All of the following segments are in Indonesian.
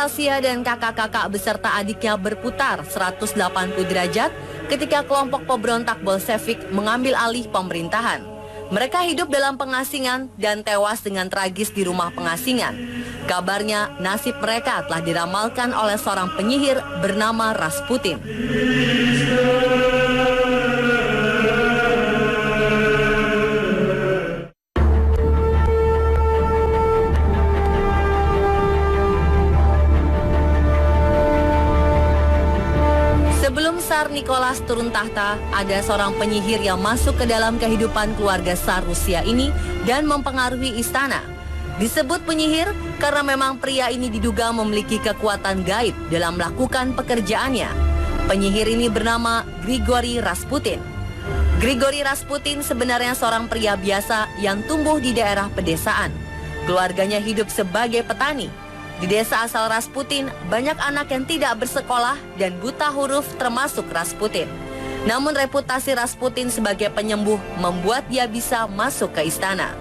Anastasia dan kakak-kakak beserta adiknya berputar 180 derajat ketika kelompok pemberontak Bolshevik mengambil alih pemerintahan. Mereka hidup dalam pengasingan dan tewas dengan tragis di rumah pengasingan. Kabarnya nasib mereka telah diramalkan oleh seorang penyihir bernama Rasputin. Sebelum Tsar Nicholas turun tahta, ada seorang penyihir yang masuk ke dalam kehidupan keluarga Tsar Rusia ini dan mempengaruhi istana. Disebut penyihir karena memang pria ini diduga memiliki kekuatan gaib dalam melakukan pekerjaannya. Penyihir ini bernama Grigory Rasputin. Grigory Rasputin sebenarnya seorang pria biasa yang tumbuh di daerah pedesaan. Keluarganya hidup sebagai petani. Di desa asal Rasputin, banyak anak yang tidak bersekolah dan buta huruf termasuk Rasputin. Namun reputasi Rasputin sebagai penyembuh membuat dia bisa masuk ke istana.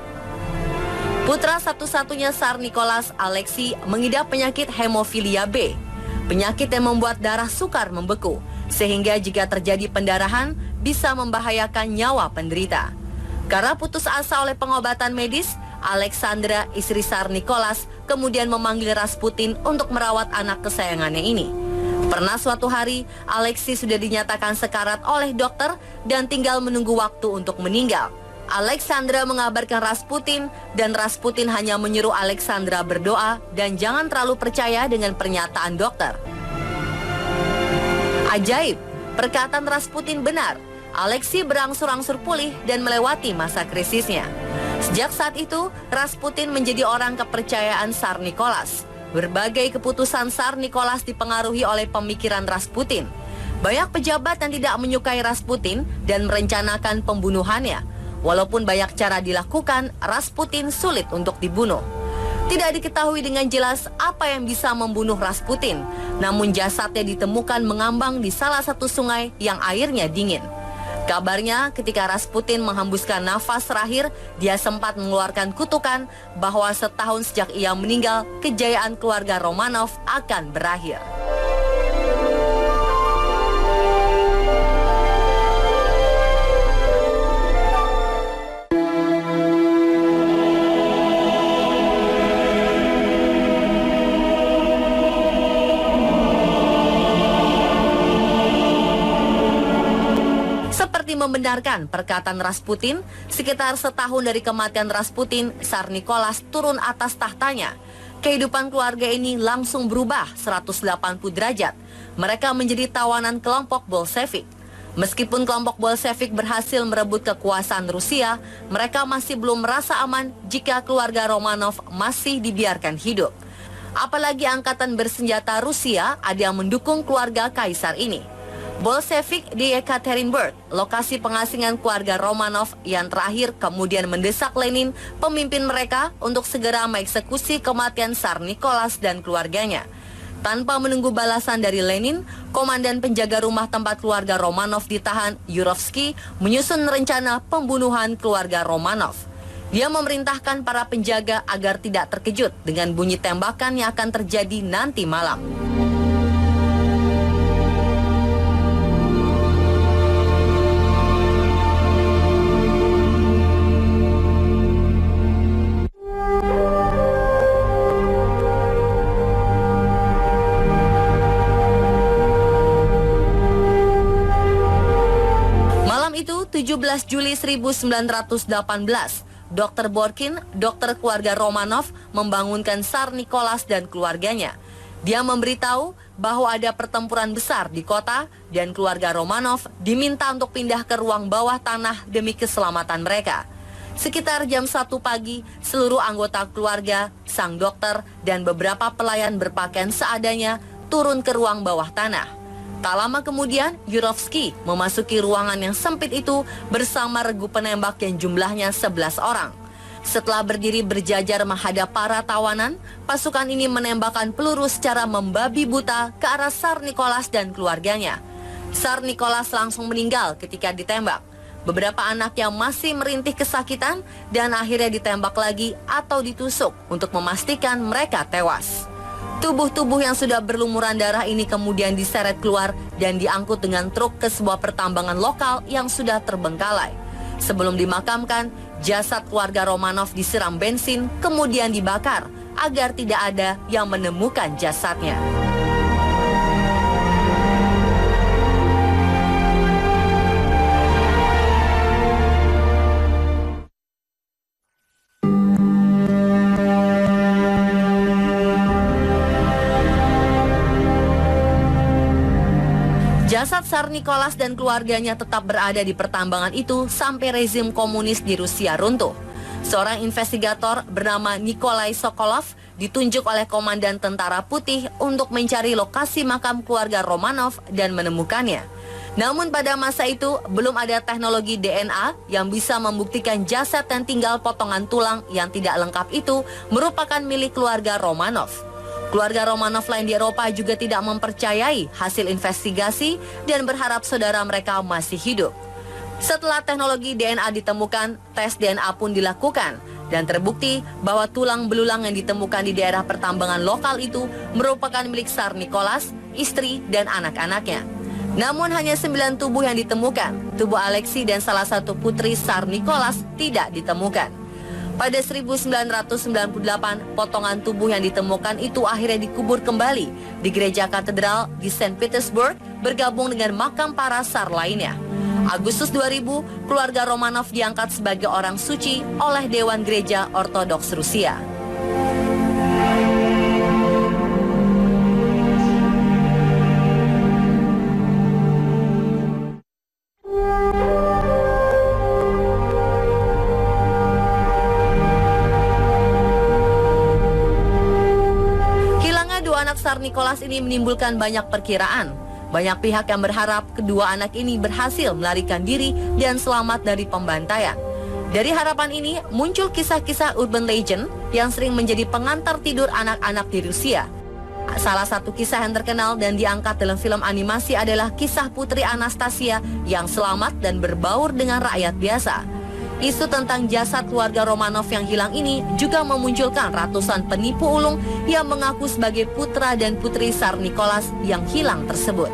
Putra satu-satunya Tsar Nicholas, Alexei, mengidap penyakit hemofilia B. Penyakit yang membuat darah sukar membeku, sehingga jika terjadi pendarahan bisa membahayakan nyawa penderita. Karena putus asa oleh pengobatan medis, Alexandra, istri Tsar Nicholas, kemudian memanggil Rasputin untuk merawat anak kesayangannya ini. Pernah suatu hari, Alexei sudah dinyatakan sekarat oleh dokter dan tinggal menunggu waktu untuk meninggal. Alexandra mengabarkan Rasputin dan Rasputin hanya menyuruh Alexandra berdoa dan jangan terlalu percaya dengan pernyataan dokter. Ajaib, perkataan Rasputin benar. Alexei berangsur-angsur pulih dan melewati masa krisisnya. Sejak saat itu, Rasputin menjadi orang kepercayaan Tsar Nicholas. Berbagai keputusan Tsar Nicholas dipengaruhi oleh pemikiran Rasputin. Banyak pejabat yang tidak menyukai Rasputin dan merencanakan pembunuhannya. Walaupun banyak cara dilakukan, Rasputin sulit untuk dibunuh. Tidak diketahui dengan jelas apa yang bisa membunuh Rasputin, namun jasadnya ditemukan mengambang di salah satu sungai yang airnya dingin. Kabarnya ketika Rasputin menghembuskan nafas terakhir, dia sempat mengeluarkan kutukan bahwa setahun sejak ia meninggal, kejayaan keluarga Romanov akan berakhir. Membenarkan perkataan Rasputin, sekitar setahun dari kematian Rasputin, Tsar Nicholas turun atas tahtanya. Kehidupan keluarga ini langsung berubah 180 derajat. Mereka menjadi tawanan kelompok Bolshevik. Meskipun kelompok Bolshevik berhasil merebut kekuasaan Rusia, mereka masih belum merasa aman jika keluarga Romanov masih dibiarkan hidup. Apalagi angkatan bersenjata Rusia ada yang mendukung keluarga kaisar ini. Bolshevik di Yekaterinburg, lokasi pengasingan keluarga Romanov yang terakhir, kemudian mendesak Lenin, pemimpin mereka, untuk segera mengeksekusi kematian Tsar Nicholas dan keluarganya. Tanpa menunggu balasan dari Lenin, komandan penjaga rumah tempat keluarga Romanov ditahan, Yurovsky, menyusun rencana pembunuhan keluarga Romanov. Dia memerintahkan para penjaga agar tidak terkejut dengan bunyi tembakan yang akan terjadi nanti malam. Malam itu, 17 Juli 1918, Dr. Borkin, dokter keluarga Romanov, membangunkan Tsar Nicholas dan keluarganya. Dia memberitahu bahwa ada pertempuran besar di kota dan keluarga Romanov diminta untuk pindah ke ruang bawah tanah demi keselamatan mereka. Sekitar jam 1 pagi, seluruh anggota keluarga, sang dokter, dan beberapa pelayan berpakaian seadanya turun ke ruang bawah tanah. Tak lama kemudian, Yurovsky memasuki ruangan yang sempit itu bersama regu penembak yang jumlahnya 11 orang. Setelah berdiri berjajar menghadap para tawanan, pasukan ini menembakkan peluru secara membabi buta ke arah Tsar Nicholas dan keluarganya. Tsar Nicholas langsung meninggal ketika ditembak. Beberapa anak yang masih merintih kesakitan dan akhirnya ditembak lagi atau ditusuk untuk memastikan mereka tewas. Tubuh-tubuh yang sudah berlumuran darah ini kemudian diseret keluar dan diangkut dengan truk ke sebuah pertambangan lokal yang sudah terbengkalai. Sebelum dimakamkan, jasad keluarga Romanov disiram bensin kemudian dibakar agar tidak ada yang menemukan jasadnya. Jasad Tsar Nicholas dan keluarganya tetap berada di pertambangan itu sampai rezim komunis di Rusia runtuh. Seorang investigator bernama Nikolai Sokolov ditunjuk oleh Komandan Tentara Putih untuk mencari lokasi makam keluarga Romanov dan menemukannya. Namun pada masa itu belum ada teknologi DNA yang bisa membuktikan jasad dan tinggal potongan tulang yang tidak lengkap itu merupakan milik keluarga Romanov. Keluarga Romanov lain di Eropa juga tidak mempercayai hasil investigasi dan berharap saudara mereka masih hidup. Setelah teknologi DNA ditemukan, tes DNA pun dilakukan dan terbukti bahwa tulang belulang yang ditemukan di daerah pertambangan lokal itu merupakan milik Tsar Nicholas, istri dan anak-anaknya. Namun hanya 9 tubuh yang ditemukan. Tubuh Alexei dan salah satu putri Tsar Nicholas tidak ditemukan. Pada 1998, potongan tubuh yang ditemukan itu akhirnya dikubur kembali di gereja katedral di Saint Petersburg bergabung dengan makam para tsar lainnya. Agustus 2000, keluarga Romanov diangkat sebagai orang suci oleh Dewan Gereja Ortodoks Rusia. Tsar Nicholas ini menimbulkan banyak perkiraan. Banyak pihak yang berharap kedua anak ini berhasil melarikan diri dan selamat dari pembantaian. Dari harapan ini muncul kisah-kisah urban legend yang sering menjadi pengantar tidur anak-anak di Rusia. Salah satu kisah yang terkenal dan diangkat dalam film animasi adalah kisah Putri Anastasia yang selamat dan berbaur dengan rakyat biasa. Isu tentang jasad keluarga Romanov yang hilang ini juga memunculkan ratusan penipu ulung yang mengaku sebagai putra dan putri Tsar Nicholas yang hilang tersebut.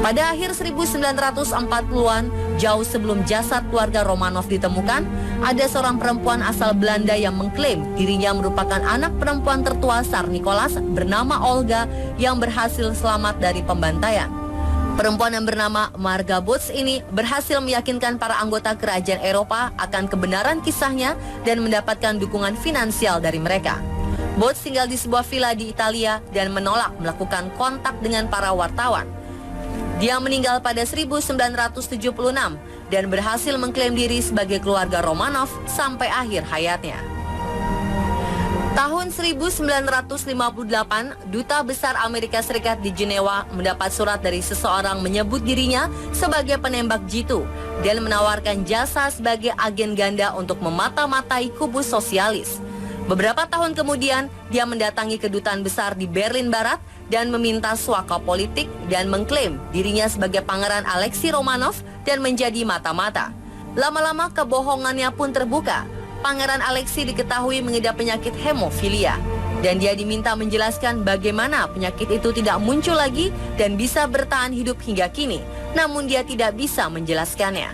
Pada akhir 1940-an, jauh sebelum jasad keluarga Romanov ditemukan, ada seorang perempuan asal Belanda yang mengklaim dirinya merupakan anak perempuan tertua Tsar Nicholas bernama Olga yang berhasil selamat dari pembantaian. Perempuan yang bernama Marga Butz ini berhasil meyakinkan para anggota kerajaan Eropa akan kebenaran kisahnya dan mendapatkan dukungan finansial dari mereka. Butz tinggal di sebuah villa di Italia dan menolak melakukan kontak dengan para wartawan. Dia meninggal pada 1976 dan berhasil mengklaim diri sebagai keluarga Romanov sampai akhir hayatnya. Tahun 1958, Duta Besar Amerika Serikat di Jenewa mendapat surat dari seseorang menyebut dirinya sebagai penembak jitu dan menawarkan jasa sebagai agen ganda untuk memata-matai kubu sosialis. Beberapa tahun kemudian, dia mendatangi kedutaan besar di Berlin Barat dan meminta suaka politik dan mengklaim dirinya sebagai Pangeran Alexei Romanov dan menjadi mata-mata. Lama-lama kebohongannya pun terbuka. Pangeran Alexei diketahui mengidap penyakit hemofilia dan dia diminta menjelaskan bagaimana penyakit itu tidak muncul lagi dan bisa bertahan hidup hingga kini, namun dia tidak bisa menjelaskannya.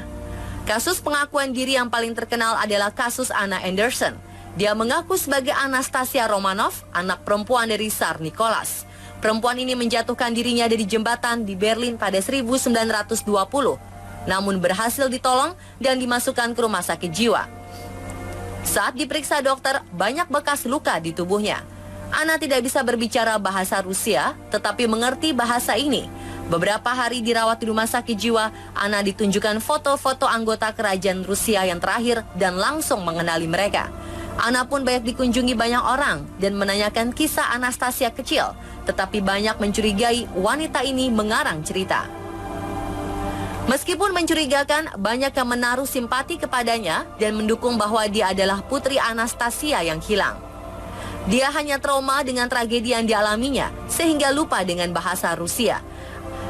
Kasus pengakuan diri yang paling terkenal adalah kasus Anna Anderson. Dia mengaku sebagai Anastasia Romanov, anak perempuan dari Tsar Nicholas. Perempuan ini menjatuhkan dirinya dari jembatan di Berlin pada 1920, namun berhasil ditolong dan dimasukkan ke rumah sakit jiwa. Saat diperiksa dokter, banyak bekas luka di tubuhnya. Anna tidak bisa berbicara bahasa Rusia, tetapi mengerti bahasa ini. Beberapa hari dirawat di rumah sakit jiwa, Anna ditunjukkan foto-foto anggota kerajaan Rusia yang terakhir dan langsung mengenali mereka. Anna pun banyak dikunjungi banyak orang dan menanyakan kisah Anastasia kecil, tetapi banyak mencurigai wanita ini mengarang cerita. Meskipun mencurigakan, banyak yang menaruh simpati kepadanya dan mendukung bahwa dia adalah putri Anastasia yang hilang. Dia hanya trauma dengan tragedi yang dialaminya, sehingga lupa dengan bahasa Rusia.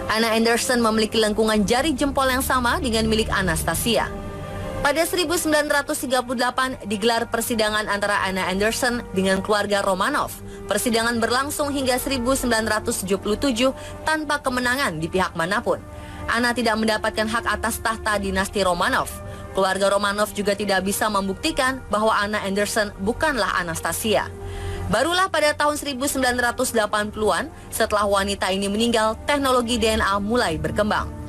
Anna Anderson memiliki lengkungan jari jempol yang sama dengan milik Anastasia. Pada 1938 digelar persidangan antara Anna Anderson dengan keluarga Romanov. Persidangan berlangsung hingga 1977 tanpa kemenangan di pihak manapun. Anna tidak mendapatkan hak atas tahta dinasti Romanov. Keluarga Romanov juga tidak bisa membuktikan bahwa Anna Anderson bukanlah Anastasia. Barulah pada tahun 1980-an, setelah wanita ini meninggal, teknologi DNA mulai berkembang.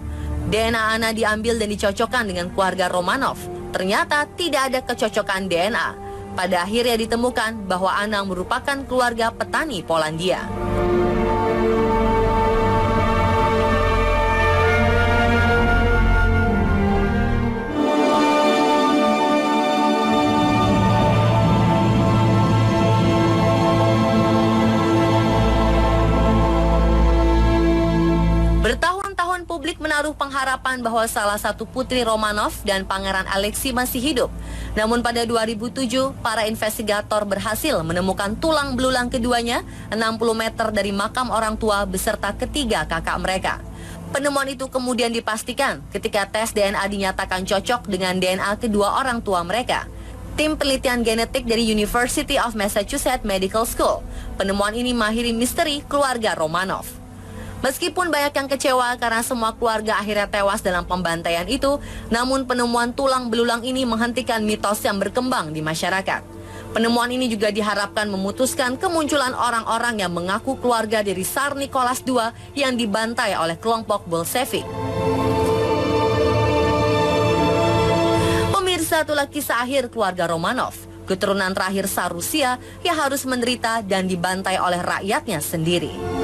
DNA Anna diambil dan dicocokkan dengan keluarga Romanov. Ternyata tidak ada kecocokan DNA. Pada akhirnya ditemukan bahwa Anna merupakan keluarga petani Polandia. Bertahun-tahun publik menaruh pengharapan bahwa salah satu putri Romanov dan Pangeran Alexei masih hidup. Namun pada 2007, para investigator berhasil menemukan tulang belulang keduanya 60 meter dari makam orang tua beserta ketiga kakak mereka. Penemuan itu kemudian dipastikan ketika tes DNA dinyatakan cocok dengan DNA kedua orang tua mereka. Tim penelitian genetik dari University of Massachusetts Medical School. Penemuan ini mengakhiri misteri keluarga Romanov. Meskipun banyak yang kecewa karena semua keluarga akhirnya tewas dalam pembantaian itu, namun penemuan tulang belulang ini menghentikan mitos yang berkembang di masyarakat. Penemuan ini juga diharapkan memutuskan kemunculan orang-orang yang mengaku keluarga dari Tsar Nicholas II yang dibantai oleh kelompok Bolshevik. Pemirsa, itulah kisah akhir keluarga Romanov, keturunan terakhir Tsar Rusia yang harus menderita dan dibantai oleh rakyatnya sendiri.